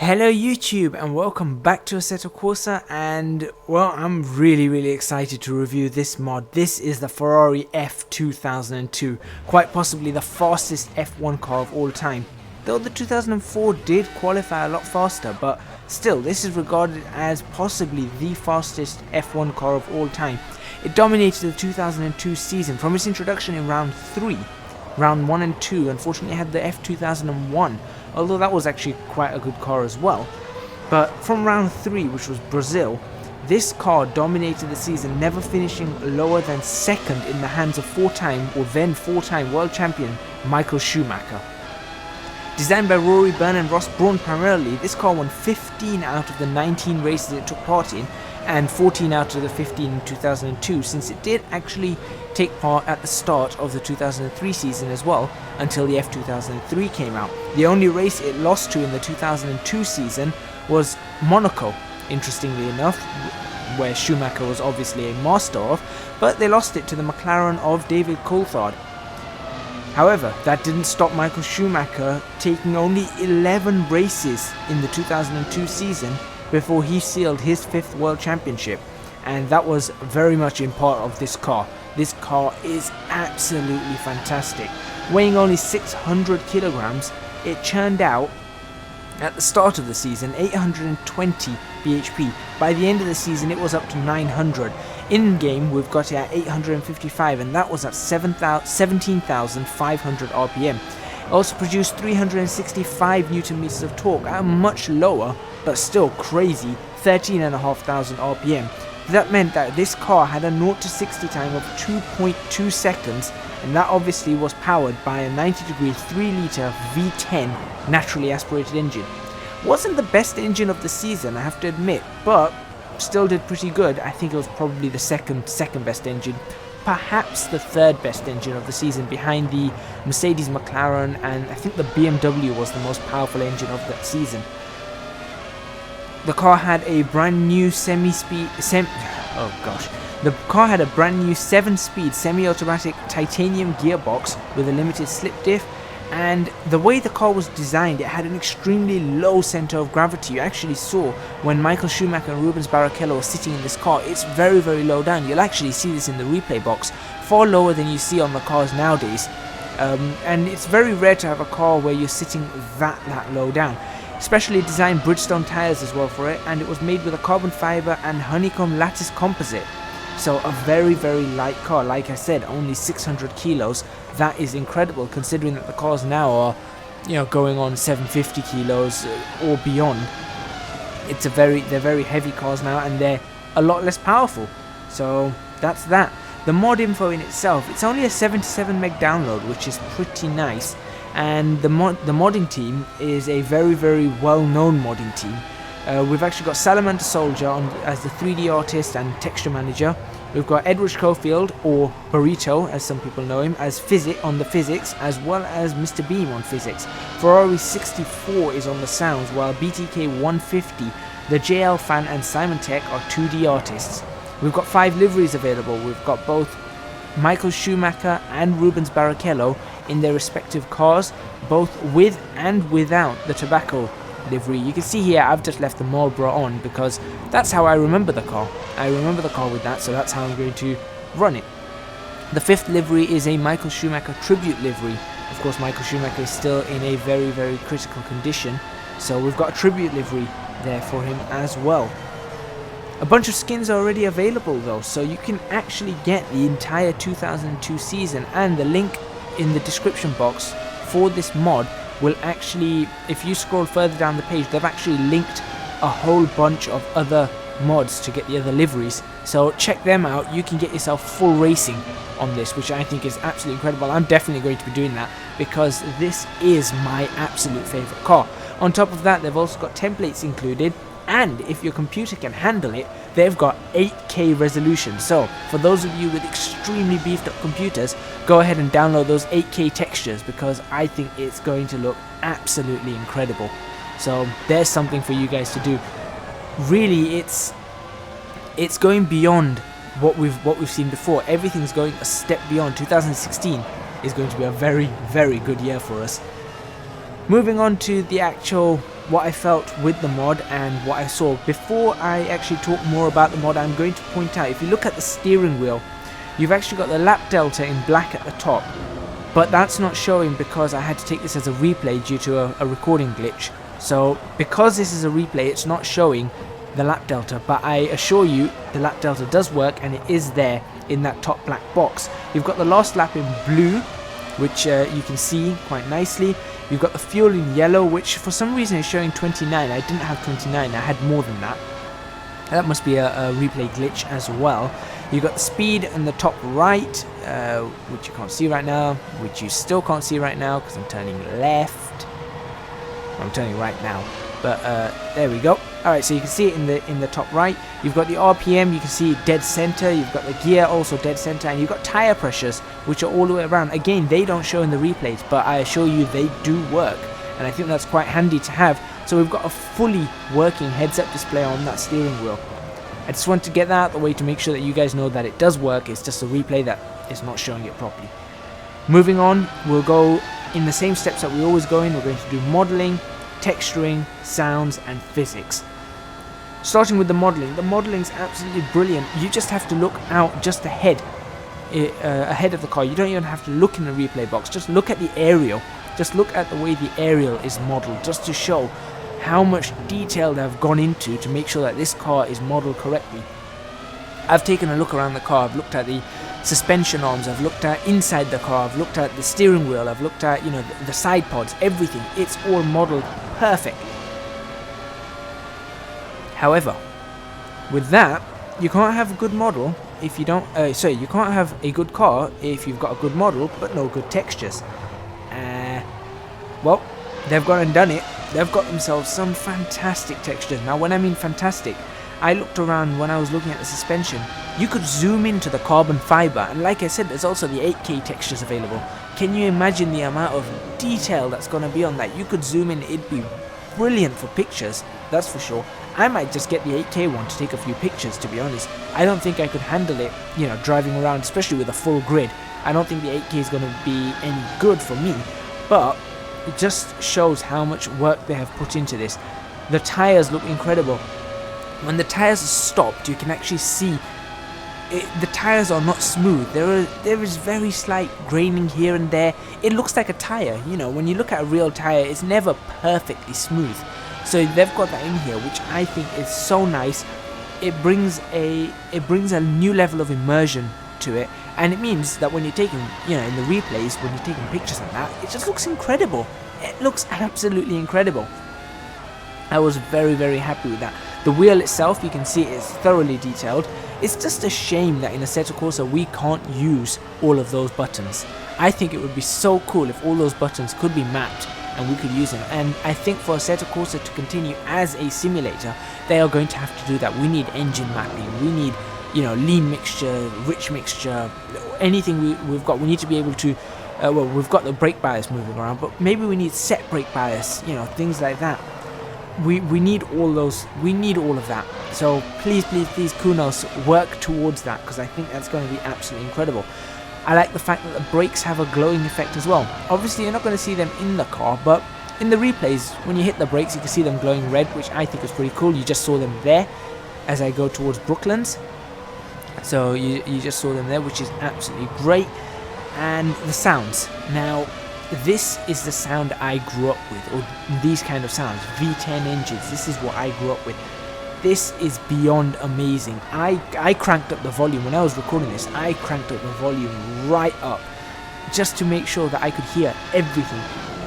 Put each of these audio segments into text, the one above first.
Hello YouTube and welcome back to Assetto Corsa, and well, I'm really excited to review this mod. This is the Ferrari F2002, quite possibly the fastest F1 car of all time. Though the 2004 did qualify a lot faster, but still this is regarded as possibly the fastest F1 car of all time. It dominated the 2002 season from its introduction in round 3. Round 1 and 2 unfortunately had the F2001, although that was actually quite a good car as well. But from round 3, which was Brazil, this car dominated the season, never finishing lower than second in the hands of four-time world champion Michael Schumacher. Designed by Rory Byrne and Ross Brawn primarily, this car won 15 out of the 19 races it took part in, and 14 out of the 15 in 2002, since it did actually take part at the start of the 2003 season as well, until the F2003 came out. The only race it lost to in the 2002 season was Monaco, interestingly enough, where Schumacher was obviously a master of, but they lost it to the McLaren of David Coulthard. However, that didn't stop Michael Schumacher taking only 11 races in the 2002 season before he sealed his 5th world championship, and that was very much in part of this car. This car is absolutely fantastic. Weighing only 600 kilograms, it churned out at the start of the season 820 bhp. By the end of the season it was up to 900. In game we've got it at 855, and that was at 17,500 rpm. It also produced 365 newton meters of torque at a much lower but still crazy 13,500 rpm. That meant that this car had a 0 to 60 time of 2.2 seconds, and that obviously was powered by a 90-degree 3-litre V10 naturally aspirated engine. Wasn't the best engine of the season, I have to admit, but still did pretty good. I think it was probably the second best engine, perhaps the third best engine of the season, behind the Mercedes, McLaren, and I think the BMW was the most powerful engine of that season. The car had a brand new the car had a brand new 7-speed semi-automatic titanium gearbox with a limited slip diff, and the way the car was designed, it had an extremely low center of gravity. You actually saw when Michael Schumacher and Rubens Barrichello were sitting in this car, it's very low down. You'll actually see this in the replay box, far lower than you see on the cars nowadays, and it's very rare to have a car where you're sitting that low down. Specially designed Bridgestone tyres as well for it, and it was made with a carbon fibre and honeycomb lattice composite. So a very light car. Like I said, only 600 kilos. That is incredible considering that the cars now are, going on 750 kilos or beyond. They're very heavy cars now, and they're a lot less powerful. So that's that. The mod info in itself, it's only a 77 meg download, which is pretty nice. And the modding team is a very well-known modding team. We've actually got Salamander Soldier as the 3D artist and texture manager. We've got Edward Schofield, or Burrito as some people know him, as on the physics, as well as Mr. Beam on physics. Ferrari 64 is on the sounds, while BTK 150, the JL Fan and Simon Tech are 2D artists. We've got 5 liveries available. We've got both Michael Schumacher and Rubens Barrichello in their respective cars, both with and without the tobacco livery. You can see here I've just left the Marlboro on because that's how I remember the car. I remember the car with that, so that's how I'm going to run it. The 5th livery is a Michael Schumacher tribute livery. Of course, Michael Schumacher is still in a very critical condition, so we've got a tribute livery there for him as well. A bunch of skins are already available though, so you can actually get the entire 2002 season, and the link in the description box for this mod will actually, if you scroll further down the page, they've actually linked a whole bunch of other mods to get the other liveries, so check them out. You can get yourself full racing on this, which I think is absolutely incredible. I'm definitely going to be doing that because this is my absolute favorite car. On top of that, they've also got templates included, and if your computer can handle it, they've got 8K resolution. So for those of you with extremely beefed up computers, go ahead and download those 8K textures, because I think it's going to look absolutely incredible. So there's something for you guys to do. Really, it's going beyond what we've seen before. Everything's going a step beyond. 2016 is going to be a very good year for us. Moving on to the actual what I felt with the mod and what I saw. Before I actually talk more about the mod, I'm going to point out, if you look at the steering wheel, you've actually got the lap delta in black at the top, but that's not showing because I had to take this as a replay due to a recording glitch. So because this is a replay, it's not showing the lap delta, but I assure you the lap delta does work, and it is there in that top black box. You've got the last lap in blue, which you can see quite nicely. You've got the fuel in yellow, which for some reason is showing 29. I didn't have 29, I had more than that. That must be a replay glitch as well. You've got the speed in the top right, which you can't see right now, which you still can't see right now because I'm turning left. I'm turning right now, but there we go. Alright, so you can see it in the top right. You've got the RPM, you can see it dead center. You've got the gear also dead center, and you've got tire pressures, which are all the way around. Again, they don't show in the replays, but I assure you they do work, and I think that's quite handy to have. So we've got a fully working heads-up display on that steering wheel. I just want to get that out of the way to make sure that you guys know that it does work. It's just a replay that is not showing it properly. Moving on, we'll go in the same steps that we always go in. We're going to do modeling, texturing, sounds, and physics. Starting with the modeling is absolutely brilliant. You just have to look out just ahead of the car. You don't even have to look in the replay box. Just look at the aerial. Just look at the way the aerial is modeled, just to show how much detail they've gone into to make sure that this car is modeled correctly. I've taken a look around the car. I've looked at the suspension arms, I've looked at inside the car, I've looked at the steering wheel, I've looked at, you know, the side pods, everything. It's all modeled perfectly. However, with that, you can't have a good model if you don't. You can't have a good car if you've got a good model but no good textures. Well, they've gone and done it. They've got themselves some fantastic textures. Now, when I mean fantastic, I looked around when I was looking at the suspension. You could zoom into the carbon fiber, and like I said, there's also the 8K textures available. Can you imagine the amount of detail that's going to be on that? You could zoom in, it'd be brilliant for pictures, that's for sure. I might just get the 8K one to take a few pictures, to be honest. I don't think I could handle it, you know, driving around, especially with a full grid. I don't think the 8K is going to be any good for me, but it just shows how much work they have put into this. The tires look incredible. When the tires are stopped, you can actually see the tires are not smooth. There is very slight graining here and there. It looks like a tire, you know, when you look at a real tire, it's never perfectly smooth. So they've got that in here, which I think is so nice. It brings a new level of immersion to it, and it means that when you're taking, you know, in the replays, when you're taking pictures like that, it just looks incredible. It looks absolutely incredible. I was very, very happy with that. The wheel itself, you can see it is thoroughly detailed. It's just a shame that in Assetto Corsa we can't use all of those buttons. I think it would be so cool if all those buttons could be mapped and we could use them. And I think for Assetto Corsa to continue as a simulator, they are going to have to do that. We need engine mapping. We need, you know, lean mixture, rich mixture, anything we've got. We need to be able to, well, we've got the brake bias moving around, but maybe we need set brake bias, you know, things like that. We need all those. We need all of that. So please, please, please, Kunos, work towards that, because I think that's going to be absolutely incredible. I like the fact that the brakes have a glowing effect as well. Obviously, you're not going to see them in the car, but in the replays, when you hit the brakes, you can see them glowing red, which I think is pretty cool. You just saw them there as I go towards Brooklands. So you just saw them there, which is absolutely great. And the sounds. Now, this is the sound I grew up with, or these kind of sounds, V10 engines. This is what I grew up with. This is beyond amazing. I cranked up the volume when I was recording this. I cranked up the volume right up just to make sure that I could hear everything,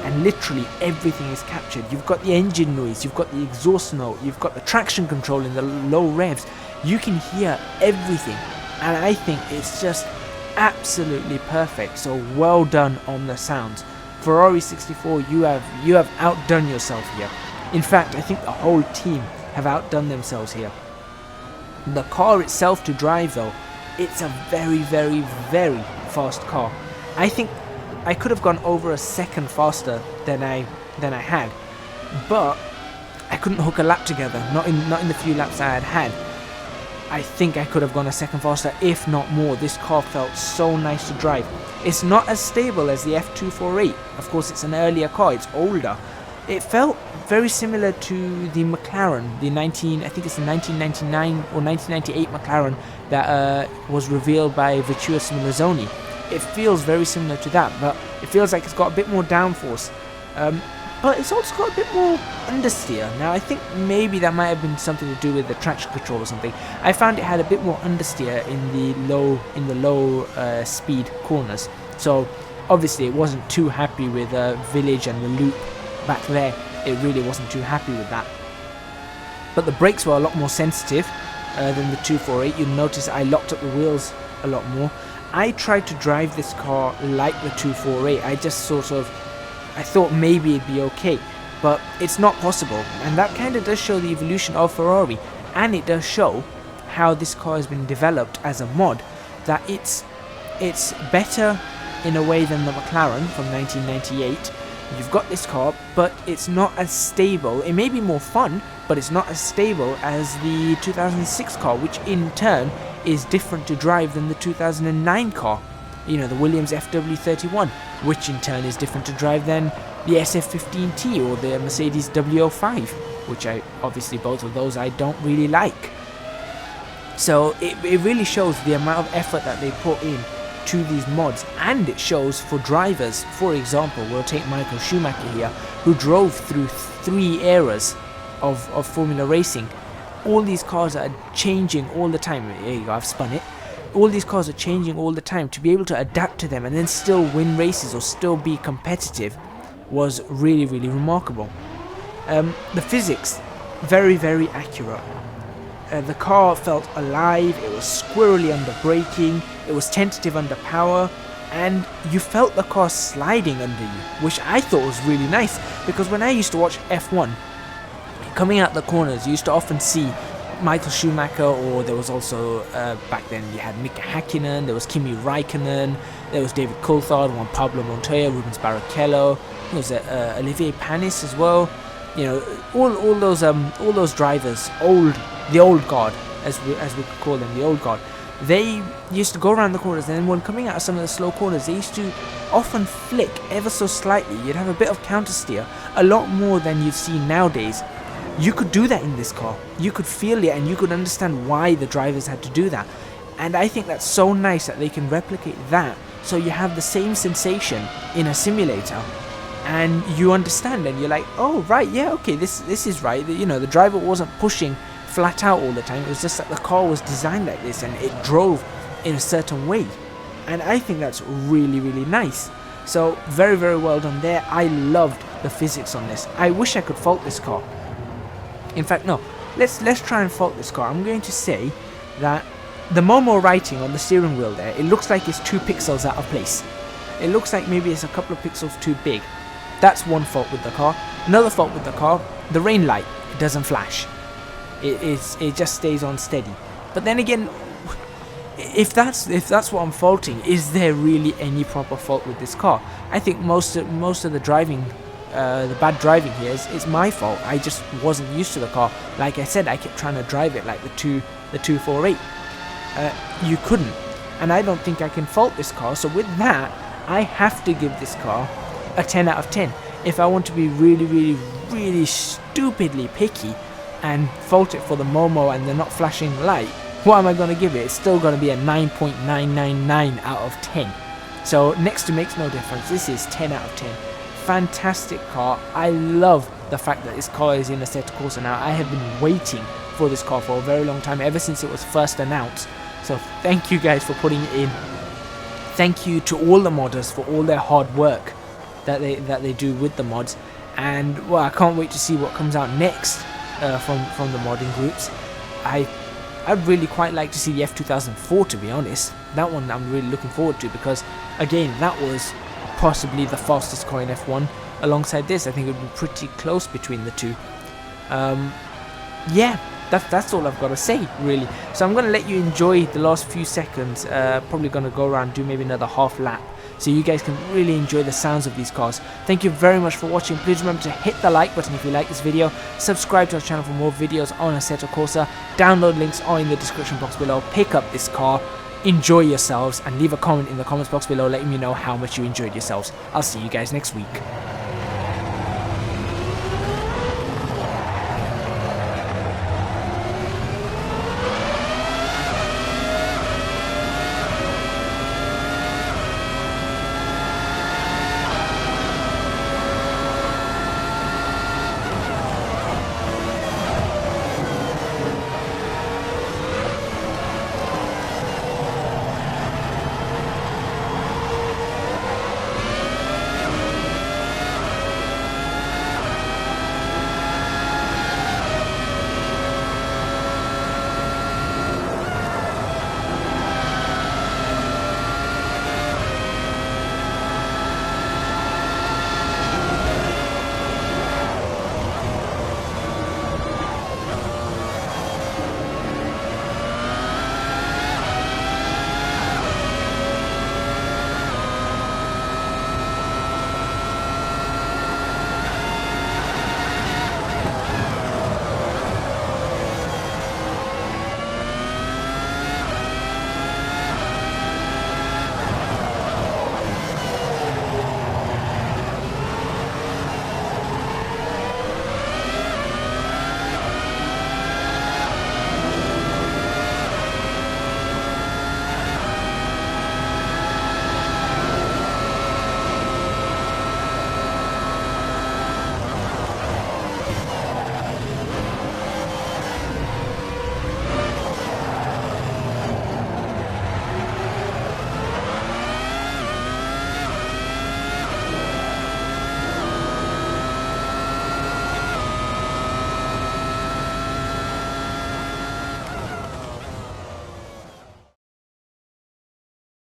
and literally everything is captured. You've got the engine noise, you've got the exhaust note, you've got the traction control in the low revs. You can hear everything, and I think it's just absolutely perfect. So well done on the sounds. Ferrari 64, you have outdone yourself here. In fact, I think the whole team have outdone themselves here. The car itself to drive, though, it's a very, very, very fast car. I think I could have gone over a second faster than I had, but I couldn't hook a lap together. Not in the few laps I had. I think I could have gone a second faster, if not more. This car felt so nice to drive. It's not as stable as the F248. Of course, it's an earlier car, it's older. it felt very similar to the McLaren, I think it's the 1999 or 1998 McLaren that was revealed by Virtuoso Simulazione. It feels very similar to that, but it feels like it's got a bit more downforce. But it's also got a bit more understeer. Now I think maybe that might have been something to do with the traction control or something. I found it had a bit more understeer in the low speed corners. So obviously it wasn't too happy with Village and the Loop back there. It really wasn't too happy with that. But the brakes were a lot more sensitive than the 248. You'll notice I locked up the wheels a lot more. I tried to drive this car like the 248. I thought maybe it'd be okay, but it's not possible, and that kind of does show the evolution of Ferrari, and it does show how this car has been developed as a mod, that it's better in a way than the McLaren from 1998. You've got this car, but it's not as stable. It may be more fun, but it's not as stable as the 2006 car, which in turn is different to drive than the 2009 car. You know, the Williams FW31, which in turn is different to drive than the SF15T or the Mercedes W05, which obviously both of those I don't really like. So it really shows the amount of effort that they put in to these mods, and it shows for drivers. For example, we'll take Michael Schumacher here, who drove through 3 eras of Formula Racing. All these cars are changing all the time. There you go, I've spun it. All these cars are changing all the time. To be able to adapt to them and then still win races or still be competitive was really, really remarkable. The physics, very, very accurate. The car felt alive, it was squirrely under braking, it was tentative under power, and you felt the car sliding under you, which I thought was really nice, because when I used to watch F1, coming out the corners, you used to often see Michael Schumacher, or there was also, back then you had Mika Häkkinen, there was Kimi Räikkönen, there was David Coulthard, Juan Pablo Montoya, Rubens Barrichello, there was Olivier Panis as well. You know, all those drivers, the old guard, as we could call them, the old guard. They used to go around the corners, and then when coming out of some of the slow corners, they used to often flick ever so slightly. You'd have a bit of counter steer, a lot more than you'd see nowadays. You could do that in this car. You could feel it, and you could understand why the drivers had to do that. And I think that's so nice that they can replicate that, so you have the same sensation in a simulator, and you understand, and you're like, oh right, yeah, okay, this is right. You know, the driver wasn't pushing flat out all the time. It was just that the car was designed like this, and it drove in a certain way. And I think that's really, really nice. So very, very well done there. I loved the physics on this. I wish I could fault this car. In fact, no, let's try and fault this car. I'm going to say that the Momo writing on the steering wheel there, it looks like it's 2 pixels out of place. It looks like maybe it's a couple of pixels too big. That's one fault with the car. Another fault with the car, the rain light, it doesn't flash. It just stays on steady. But then again, if that's what I'm faulting, is there really any proper fault with this car? I think most of the driving, the bad driving here is my fault. I just wasn't used to the car. Like I said, I kept trying to drive it like the 248. You couldn't, and I don't think I can fault this car. So with that, I have to give this car a 10 out of 10. If I want to be really, really, really stupidly picky and fault it for the Momo and the not flashing light, what am I going to give it? It's still going to be a 9.999 out of 10. So next to makes no difference. This is 10 out of 10. Fantastic car. I love the fact that this car is in Assetto Corsa now. I have been waiting for this car for a very long time, ever since it was first announced. So thank you guys for putting it in. Thank you to all the modders for all their hard work that they do with the mods, and well, I can't wait to see what comes out next from the modding groups. I'd really quite like to see the F2004, to be honest. That one I'm really looking forward to, because again, that was possibly the fastest car in F1. Alongside this, I think it would be pretty close between the two. Yeah, that's all I've got to say, really. So I'm going to let you enjoy the last few seconds. Probably going to go around, do maybe another half lap, so you guys can really enjoy the sounds of these cars. Thank you very much for watching. Please remember to hit the like button if you like this video. Subscribe to our channel for more videos on Assetto Corsa. Download links are in the description box below. Pick up this car, enjoy yourselves, and leave a comment in the comments box below letting me know how much you enjoyed yourselves. I'll see you guys next week.